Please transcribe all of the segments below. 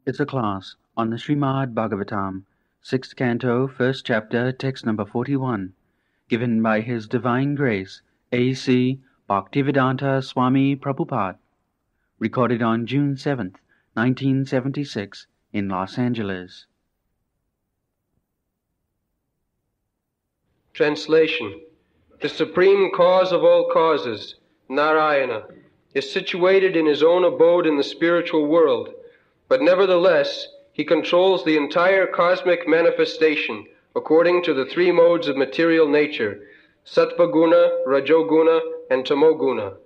It's a class on the Srimad Bhagavatam, 6th Canto, 1st Chapter, text number 41, given by His Divine Grace, A.C. Bhaktivedanta Swami Prabhupada, recorded on June 7th, 1976, in Los Angeles. Translation. The supreme cause of all causes, Narayana, is situated in his own abode in the spiritual world, but nevertheless he controls the entire cosmic manifestation according to the three modes of material nature, Sattva-guna, Rajoguna, and Tamoguna.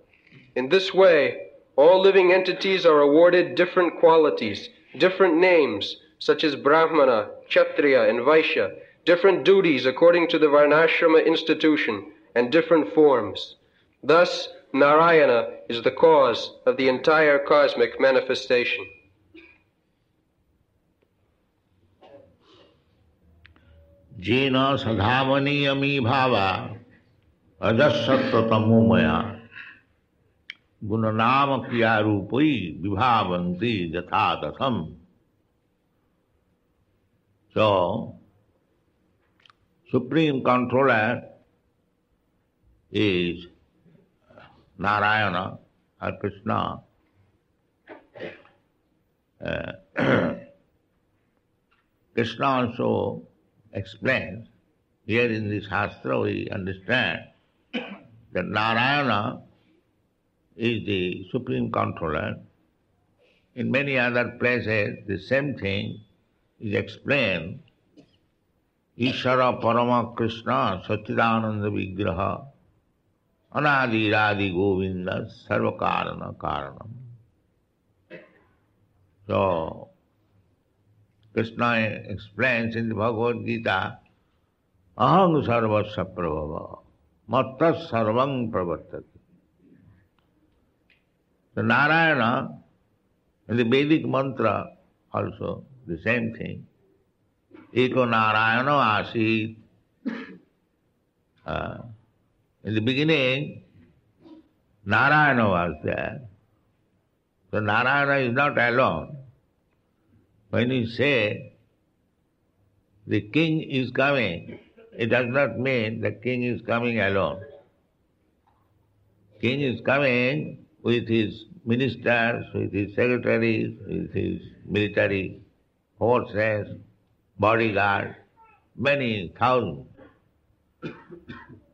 In this way, all living entities are awarded different qualities, different names, such as Brahmana, Kshatriya, and Vaishya, different duties according to the Varnashrama institution, and different forms. Thus, Narayana is the cause of the entire cosmic manifestation. Jena sadhavaniyami bhava ajasattvatamumaya gunanama kriyarupai vibhavanti jathatatham. So, Supreme Controller is Narayana or Krishna. Krishna also explains, here in this Shastra we understand that Narayana is the Supreme Controller. In many other places the same thing is explained. Ishara Parama Krishna Satchidananda Vigraha Anadi Radhi Govinda Sarvakarana Karanam. So, Krishna explains in the Bhagavad Gita, Aham sarvasya prabhava, mattas sarvang pravartati. So Narayana, in the Vedic Mantra also, the same thing. Eko Narayana asit. In the beginning, Narayana was there. So Narayana is not alone. When you say the king is coming, it does not mean the king is coming alone. King is coming with his ministers, with his secretaries, with his military forces, bodyguards, many thousands.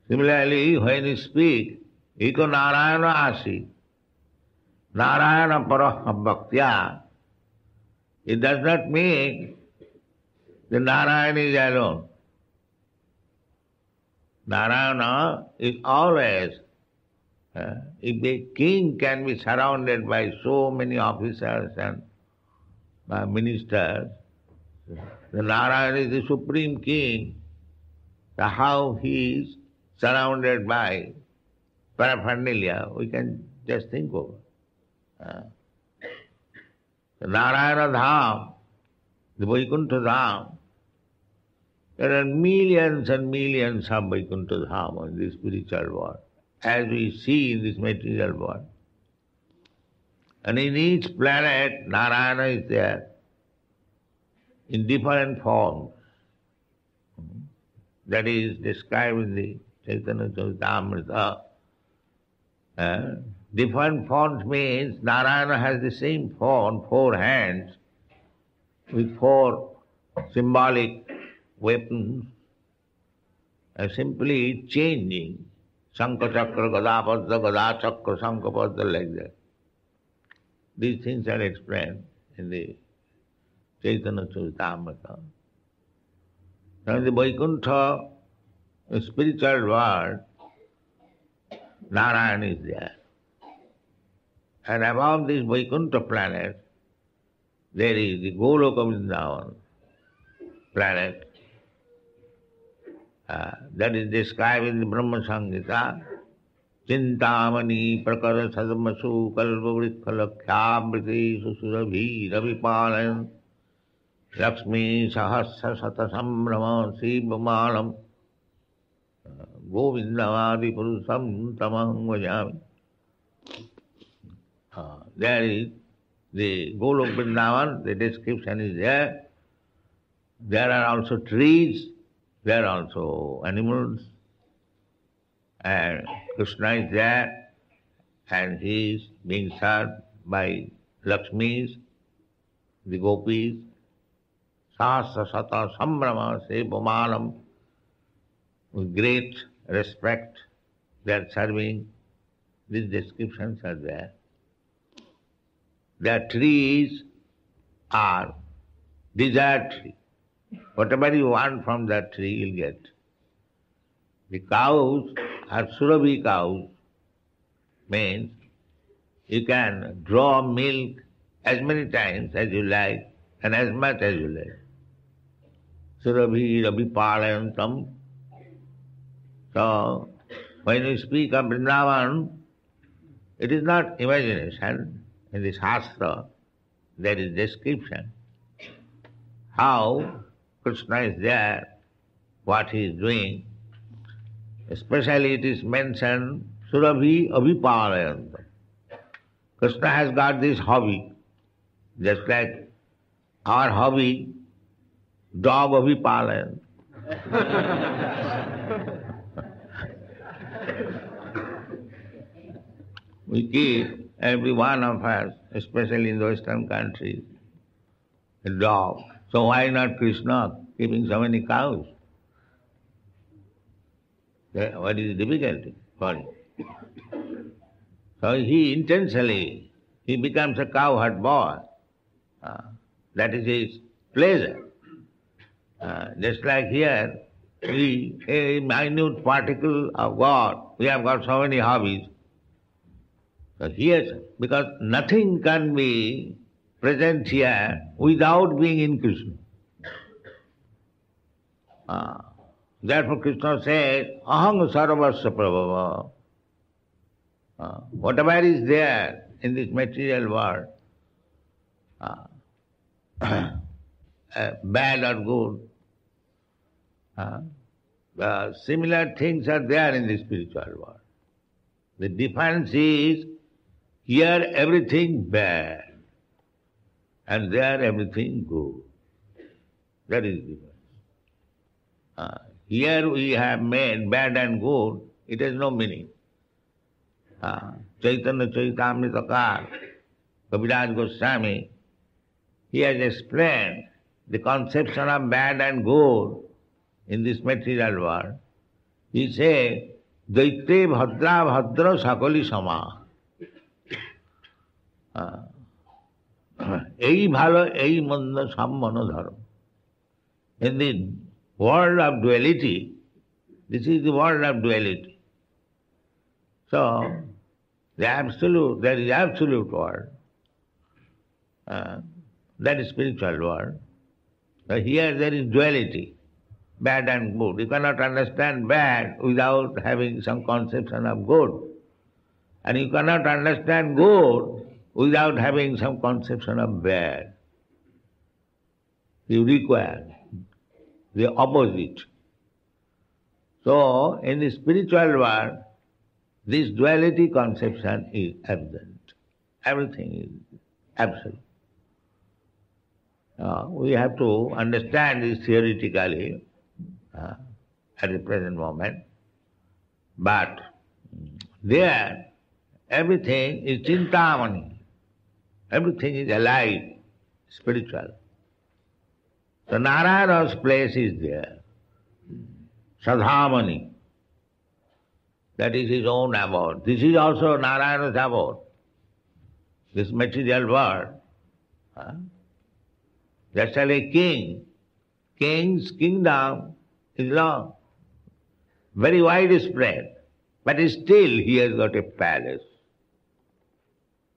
Similarly, when you speak, Eko Narayana Asi, Narayana Paraha Bhaktya, it does not mean that Narayana is alone. Narayana is always, if the king can be surrounded by so many officers and ministers, the Narayana is the supreme king. So how he is surrounded by paraphernalia, we can just think of it. The Narayana Dham, the Vaikuntha Dham, there are millions and millions of Vaikuntha Dham in this spiritual world, as we see in this material world. And in each planet, Narayana is there in different forms. That is described in the Chaitanya Charitamrita. Different forms means Narayana has the same form, 4 hands, with 4 symbolic weapons, simply changing. Shankha Chakra, Gadapadda, Gada Chakra, Shankhapadda, like that. These things are explained in the Chaitanya Charitamrita. Now in the Vaikuntha, the spiritual world, Narayana is there. And above this Vaikuntha planet, there is the Goloka Vrindavan planet. That is described in the Brahma Samhita. Chintamani prakara sadmasu kalpavrikkhalakhyamriti susurabhi ravipalayan Lakshmi sahasra satasambrama sivamalam govindavadi purusam tamang vajami. There is the Golok Vrindavan, the description is there. There are also trees, there are also animals, and Krishna is there, and he is being served by Lakshmis, the gopis, Sahasra Sata Sambrama Sevamanam, with great respect they are serving. These descriptions are there. The trees are desert tree. Whatever you want from that tree, you'll get. The cows are Surabhi cows, means you can draw milk as many times as you like and as much as you like. Surabhi Rabi Palayantam. So, when you speak of Vrindavan, it is not imagination. In the Shastra, there is description how Krishna is there, what he is doing. Especially it is mentioned, Surabhi Abhipalayantam. Krishna has got this hobby, just like our hobby, dog Abhipalayantam. We keep, every one of us, especially in the Western countries, a dog. So why not Krishna keeping so many cows? What is the difficulty for him? So he intentionally, he becomes a cowherd boy. That is his pleasure. Just like here, a minute particle of God, we have got so many hobbies. So here, because nothing can be present here without being in Krishna. Therefore Krishna says, Aham sarvasya prabhava. Whatever is there in this material world, bad or good, similar things are there in the spiritual world. The difference is, here everything bad, and there everything good. That is the difference. Here we have made bad and good, it has no meaning. Chaitanya Chaitamritakar, Kaviraj Goswami, he has explained the conception of bad and good in this material world. He says, Daite Bhadra Bhadra Sakali Sama. এই ভালো এই মন্দ সব মনোধর্ম. In the world of duality, this is the world of duality. So, there is absolute world, that is spiritual world. So here there is duality, bad and good. You cannot understand bad without having some conception of good. And you cannot understand good without having some conception of bad. You require the opposite. So, in the spiritual world, this duality conception is absent. Everything is absolute. We have to understand this theoretically at the present moment, but there everything is chintamani. Everything is alive, spiritual. So Narayana's place is there. Sadhamani. That is his own abode. This is also Narayana's abode. This material world. Just like a king. King's kingdom is long, very widespread, but still he has got a palace.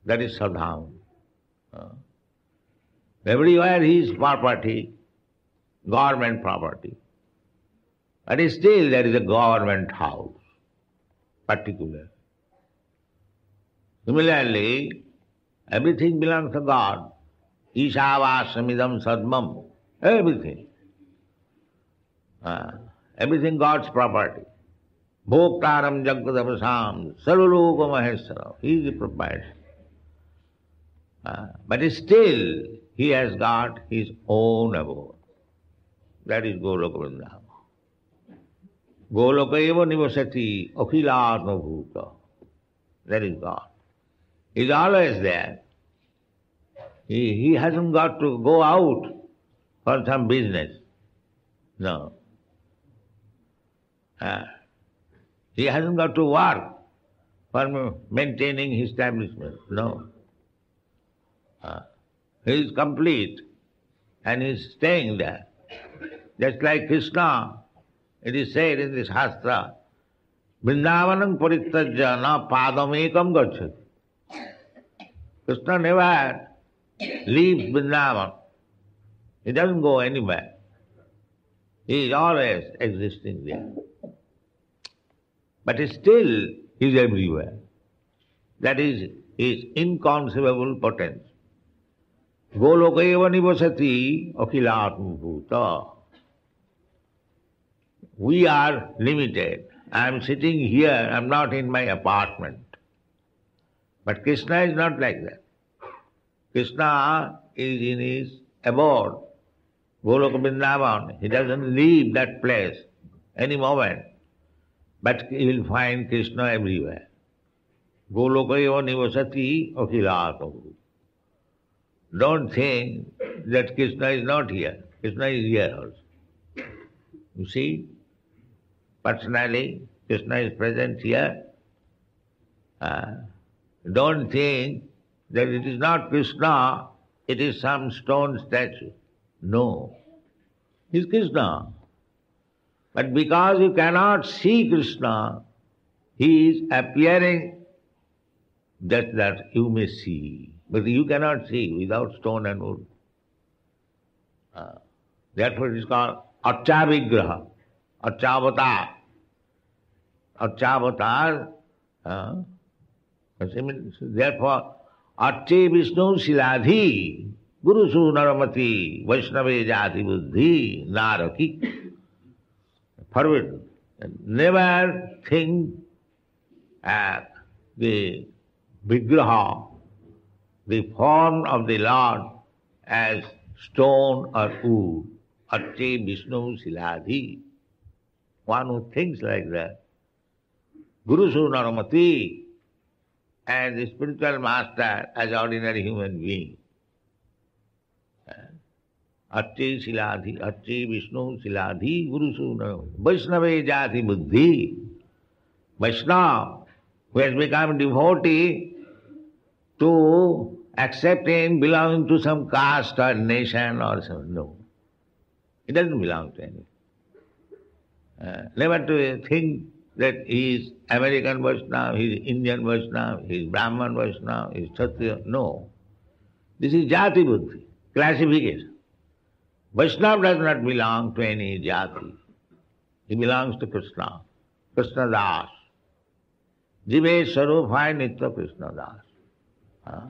That is Sadham. Everywhere he is property, government property. But still there is a government house, particular. Similarly, everything belongs to God. Ishavashamidam sadmam. Everything. Everything God's property. Bhoktaram jagadavasam sarvaloka maheswaram. He is the proprietor. But still he has got his own abode. That is Goloka Vrindavan. Goloka eva nivasati akhilatma bhuta. That is God. He is always there. He hasn't got to go out for some business. No. He hasn't got to work for maintaining his establishment. No. He is complete and he is staying there. Just like Krsna, it is said in this Shastra, Vrindavanam parityajya na padam ekam gacchati. Krsna never leaves Vrindavan. He doesn't go anywhere. He is always existing there. But still he is everywhere. That is his inconceivable potence. Goloka eva nivasati akhilatma bhuta. We are limited. I am sitting here, I am not in my apartment. But Krishna is not like that. Krishna is in his abode, Goloka Vrindavan. He doesn't leave that place any moment. But he will find Krishna everywhere. Goloka eva nivasati akhilatma. Don't think that Krishna is not here. Krishna is here also. You see? Personally, Krishna is present here. Don't think that it is not Krishna, it is some stone statue. No. He is Krishna. But because you cannot see Krishna, he is appearing that you may see. But you cannot see without stone and wood. Therefore it is called Acharya, Acharya. Acharya. Therefore, Arche Vishnu Siladhi, Guru Su Naramati, Vaishnava Jati Buddhi, Naraki. Forbidden. Never think the Vigraha, the form of the Lord, as stone or wood. Arche Vishnu Siladhi. One who thinks like that. Guru Su Naramati, and the spiritual master as ordinary human being. Arche Siladhi, Arche Vishnu Siladhi, Guru Su Naramati. Vaishnava Jati Buddhi. Vaishnava, who has become devotee, to accept him belonging to some caste or nation or something. No. He doesn't belong to any. Never to think that he is American Vaishnava, he is Indian Vaishnava, he is Brahman Vaishnava, he is Kshatriya. No. This is Jati Buddhi, classification. Vaishnava does not belong to any Jati. He belongs to Krishna, Krishna Das. Jive Saruphai Nitya Krishna Das.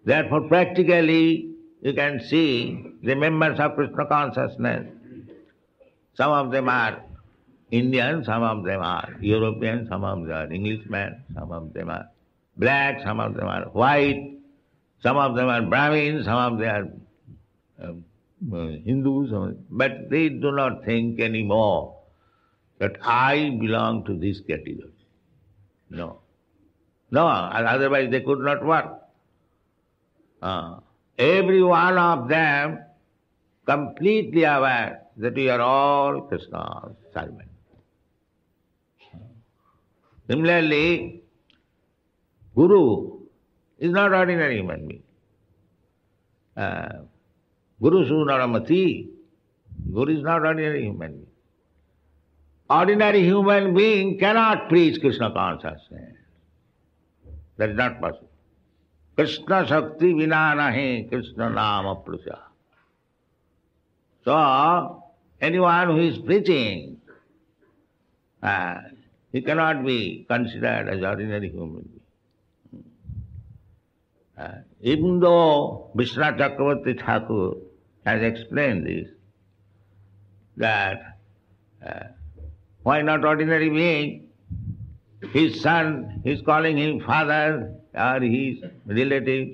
Therefore, practically, you can see the members of Krishna consciousness. Some of them are Indian, some of them are European, some of them are Englishmen, some of them are black, some of them are white, some of them are Brahmins, some of them are Hindus, but they do not think anymore that I belong to this category. No. No, otherwise they could not work. Every one of them completely aware that we are all Krishna's servants. Similarly, Guru is not ordinary human being. Guru Su Naramati, Guru is not ordinary human being. Ordinary human being cannot preach Krishna consciousness. That is not possible. Krishna Shakti Vina Nahi Krishna Nama Prasya. So, anyone who is preaching, he cannot be considered as ordinary human being. Even though Vishnu Chakravarti Thakur has explained this, that why not ordinary being? His son, he is calling him father, or his relative,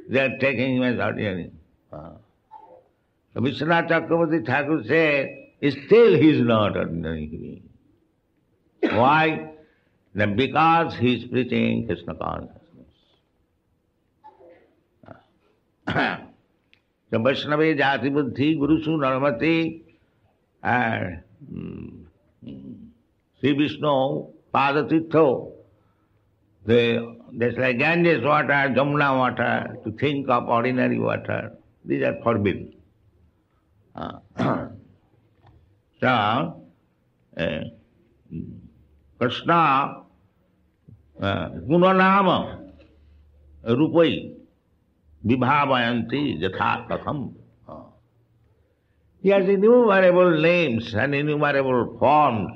they are taking him as ordinary. So Vishwanath Chakravarti Thakur said, still he is not ordinary being. Why? Then because he is preaching Krishna consciousness. So Vaishnava Jati Buddhi Gurusu Narmati and Sri Vishnu Padatitho, that's like Ganges water, Jamuna water, to think of ordinary water, these are forbidden. So, Krsna Gunanama Rupai Vibhavayanti Jatha Katham. He has innumerable names and innumerable forms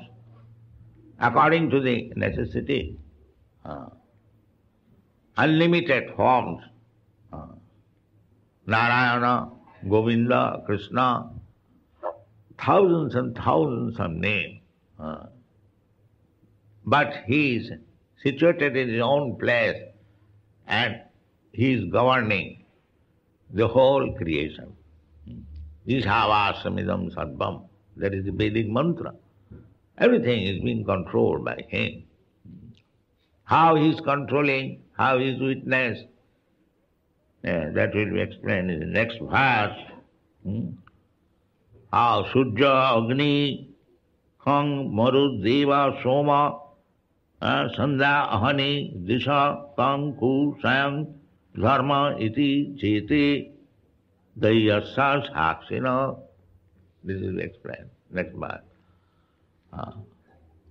according to the necessity. Unlimited forms. Narayana, Govinda, Krishna, thousands and thousands of names. But he is situated in his own place and he is governing the whole creation. Ishavashamidam Sadvam. That is the Vedic Mantra. Everything is being controlled by him. How he is controlling, how he is witness, that will be explained in the next verse. How Sujya, Agni, Khang, Maru, Deva, Soma, Sandhya, Ahani, Disha, Kang, Ku, Sayang, Dharma, Iti, Cheti, Dayasa, Saksina. This is explained. Next verse.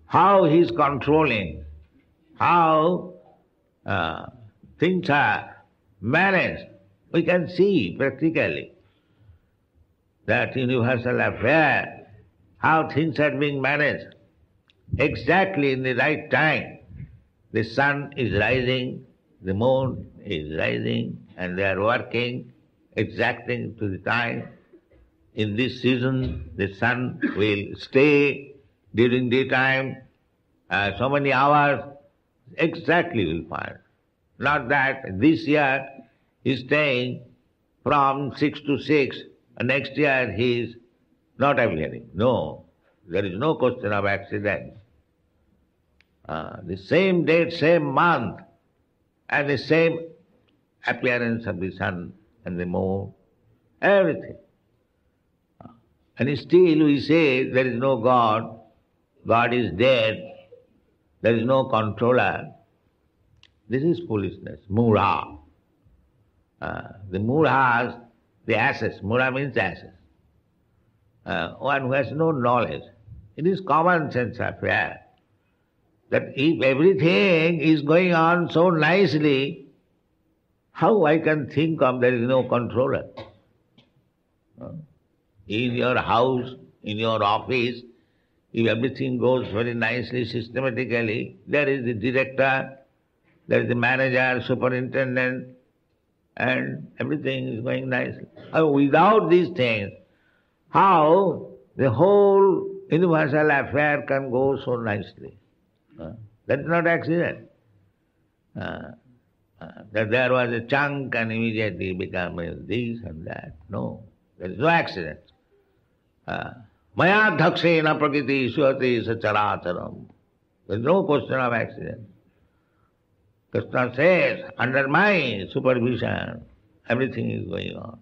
How he is controlling, how things are managed. We can see practically that universal affair, how things are being managed. Exactly in the right time, the sun is rising, the moon is rising, and they are working exactly to the time. In this season, the sun will stay during daytime, so many hours, exactly will find. Not that this year he is staying from 6 to 6, and next year he is not appearing. No, there is no question of accident. The same date, same month, and the same appearance of the sun and the moon, everything. And still we say there is no God, God is dead, there is no controller. This is foolishness, mura. The muras, the asses, mura means asses. One who has no knowledge. It is common sense affair that if everything is going on so nicely, how I can think of there is no controller? In your house, in your office, if everything goes very nicely, systematically, there is the director, there is the manager, superintendent, and everything is going nicely. Without these things, how the whole universal affair can go so nicely? That is not accident. That there was a chunk and immediately became this and that. No, there is no accident. Maya dhakshena prakriti suhati sacharacharam. There is no question of accident. Krishna says, under my supervision, everything is going on.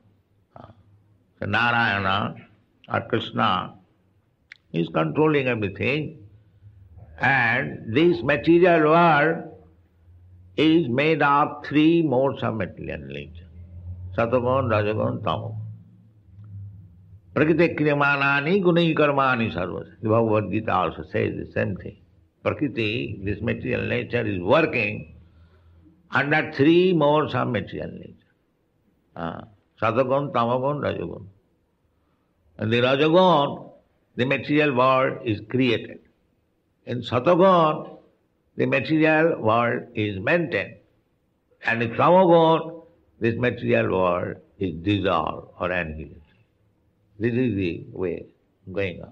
So Narayana or Krishna is controlling everything, and this material world is made of 3 modes of material nature. Satagun, Rajagun, Tamogun. Prakriti kriyamanani gunai karmani sarvas. The Bhagavad Gita also says the same thing. Prakriti, this material nature, is working under 3 modes of material nature. Satagun, Tamagun, Rajagun. And the Rajagun, the material world is created. In Satagun, the material world is maintained. And in Tamagun, this material world is dissolved or annihilated. This is the way going on.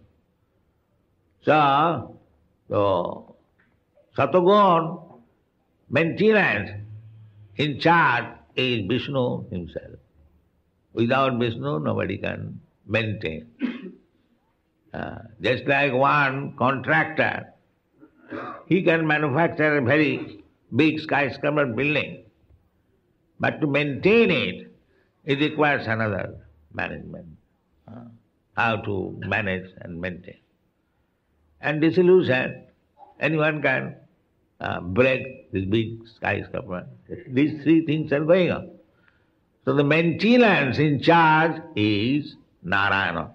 So Satagun maintenance in charge is Vishnu himself. Without Vishnu, nobody can maintain. Just like one contractor, he can manufacture a very big skyscraper building, but to maintain it, it requires another management. How to manage and maintain. And disillusion, anyone can break this big skyscraper. These three things are going on. So the maintenance in charge is Narayana.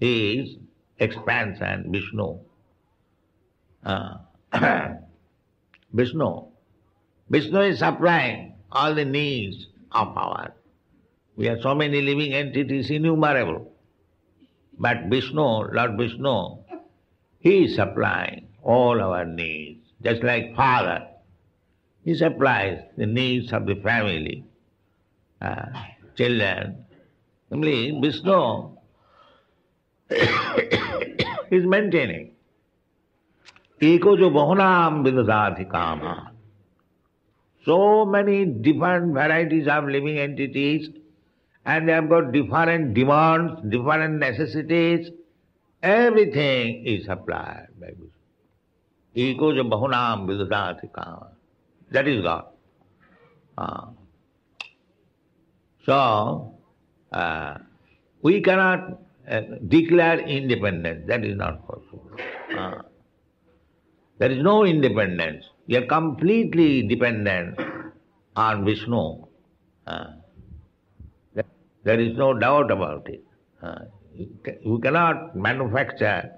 He is expansion, Vishnu. Vishnu is supplying all the needs of ours. We have so many living entities, innumerable. But Vishnu, Lord Vishnu, He is supplying all our needs. Just like Father, He supplies the needs of the family, children. Only Vishnu is maintaining. Eko jo bahunam vidadati kama. So many different varieties of living entities, and they have got different demands, different necessities. Everything is supplied by Vishnu. Eko jo bahunam vidadati kama. That is God. So, we cannot declare independence. That is not possible. There is no independence. We are completely dependent on Vishnu. There is no doubt about it. You cannot manufacture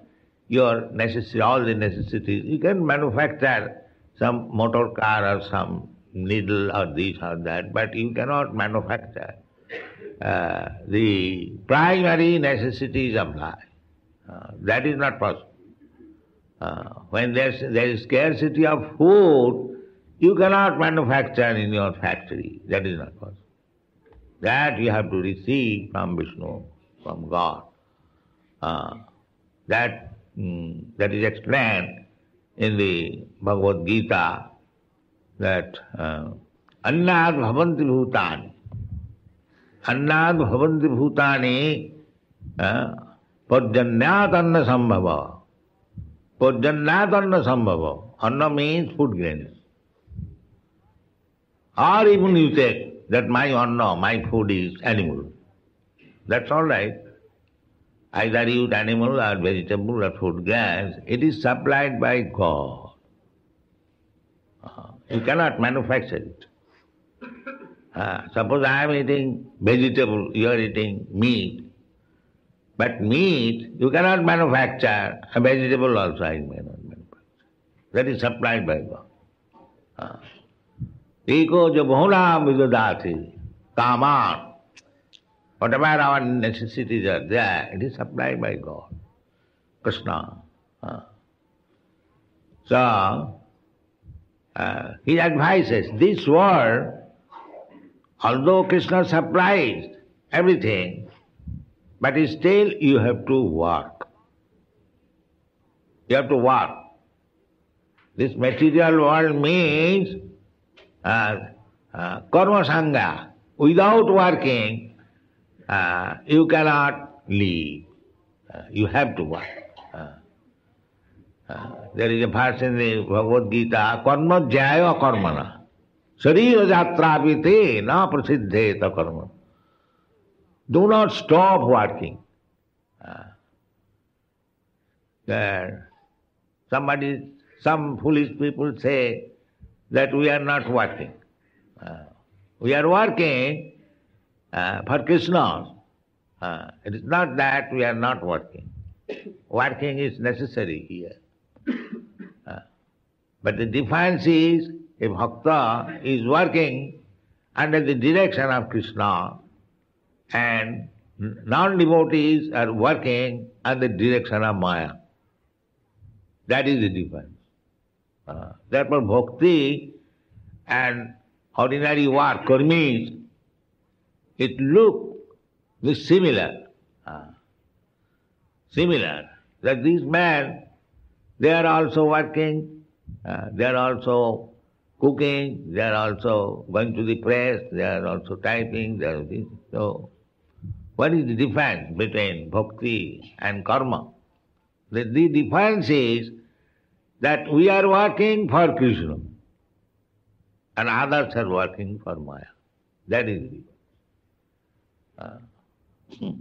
your necessity, all the necessities. You can manufacture some motor car or some needle or this or that, but you cannot manufacture the primary necessities of life. That is not possible. When there is scarcity of food, you cannot manufacture in your factory. That is not possible. That you have to receive from Vishnu, from God. That is explained in the Bhagavad Gita that annad bhavanti bhutani. Annad bhavanti bhutani parjanyat anna sambhava. Parjanyat anna sambhava. Anna means food grains. Or even you take that my anna, my food is animal. That's all right. Either you eat animal or vegetable or food grains, it is supplied by God. You cannot manufacture it. Suppose I am eating vegetable, you are eating meat. But meat, you cannot manufacture. A vegetable also I may not manufacture. That is supplied by God. Eko jo bahunam vidadati kaman. Whatever our necessities are there, it is supplied by God. Krsna. So, he advises, this world, although Krishna supplies everything, but still you have to work. You have to work. This material world means karma sangha. Without working, you cannot live. You have to work. There is a verse in the Bhagavad Gita, karma jaya karmana. Sarira jatra vite na prasiddheta karma. Do not stop working. Some foolish people say that we are not working. We are working for Krishna. It is not that we are not working. Working is necessary here. But the difference is, a bhakta is working under the direction of Krishna, and non-devotees are working under the direction of Maya. That is the difference. Therefore, bhakti and ordinary work, karmis, it looks similar. Similar. That these men, they are also working, they are also cooking, they are also going to the press, they are also typing, they are this. So, what is the difference between bhakti and karma? The difference is that we are working for Krishna and others are working for Maya. That is the difference.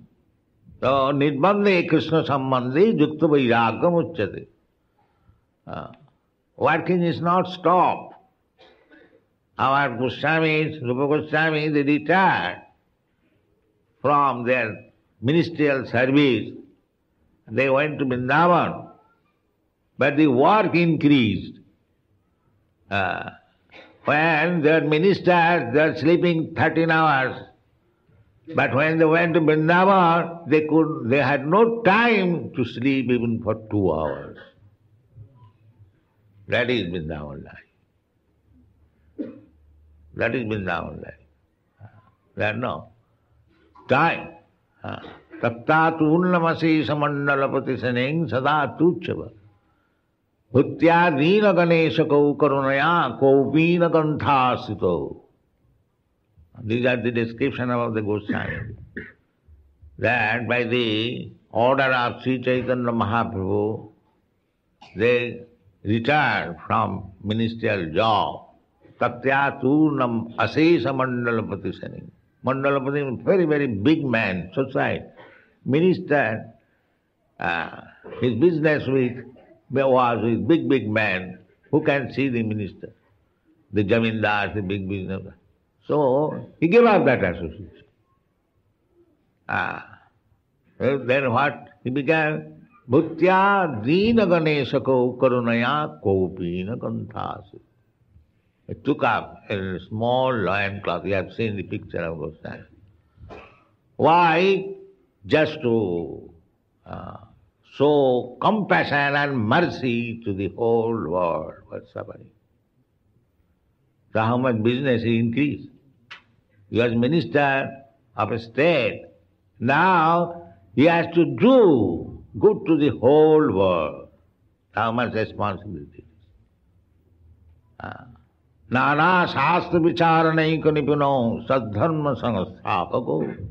So, nirbandhe Krishna sambandhe yukta vairagam uchyate. Working is not stopped. Our Goswamis, Rupa Goswami, they retired from their ministerial service. They went to Vrindavan, but the work increased. When they are ministers, they are sleeping 13 hours. But when they went to Vrindavan, they had no time to sleep even for 2 hours. That is Vrindavan life. That is Vrindavan life. There is no time. Tattatu unnamasi samandalapati saning sada tuchava. Bhutya dina ganesha kau karunaya kaupina kanthasito. These are the description of the Goswami. That by the order of Sri Chaitanya Mahaprabhu, they retired from ministerial job. Tatyatu nam asesa mandalapati saning. Mandalapati, very, very big man, society. Minister, his business was with big man. Who can see the minister? The jamindar, the big business. So, he gave up that association. Then what? He began, Bhutya dina ganesako karunaya kopina kanthasi. He took up a small loincloth. You have seen the picture of Goswami. Why? Just to show compassion and mercy to the whole world what's suffering. So how much business he increased? He was minister of a state. Now he has to do good to the whole world. How much responsibility? Nana shastra vicharanai nipuno sadharma sanghastapako.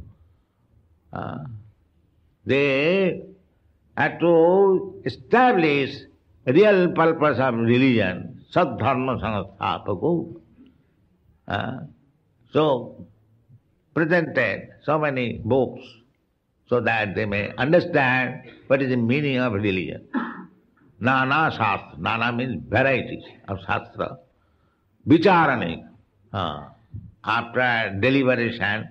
They had to establish real purpose of religion, sadharma sanghastapako. So presented so many books so that they may understand what is the meaning of religion. Nana shastra, nana means varieties of shastra. Vicharani, after deliberation,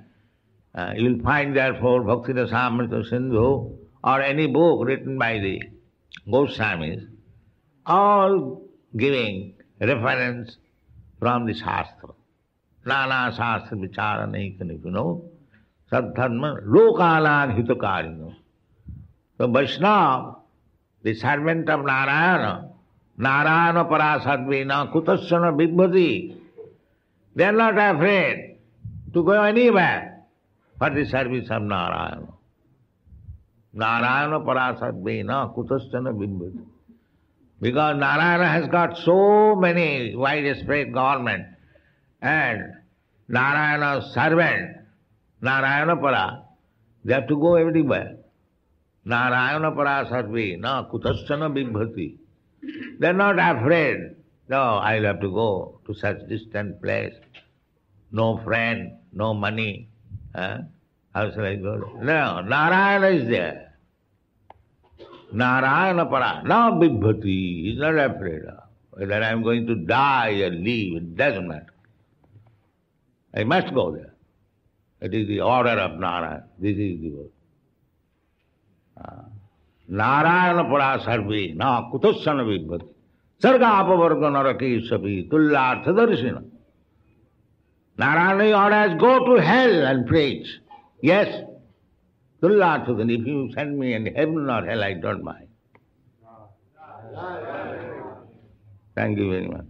you will find therefore Bhakti Rasamrita Sindhu or any book written by the Goswamis, all giving reference from the Shastra. Nana Shastra Vicharani Nipuno Sadharma Lokalan Hitakarino. So Vaishnava, the servant of Narayana, Narayana Parasadvina Kutasana Bhibhati, they are not afraid to go anywhere for the service of Narayana. Narayana Parasadvina Kutasana Bhibhati. Because Narayana has got so many widespread government and Narayana's servant, Narayana Para, they have to go everywhere. Narayana Parasadvina Kutasana Bhibhati. They are not afraid. No, I'll have to go to such distant place. No friend, no money. How shall I go? No, Narayana is there. Narayana Para, now Bhibhati, he is not afraid of whether I am going to die or live, it doesn't matter. I must go there. It is the order of Narayana. This is the word. Narayana Para Sarvi, na Kutasana Vibhati. Sarga Apavarga Naraki Sabi, Tullartha Darshina. Narayana orders, go to hell and preach. Yes, Tullartha, if you send me in heaven or hell, I don't mind. Thank you very much.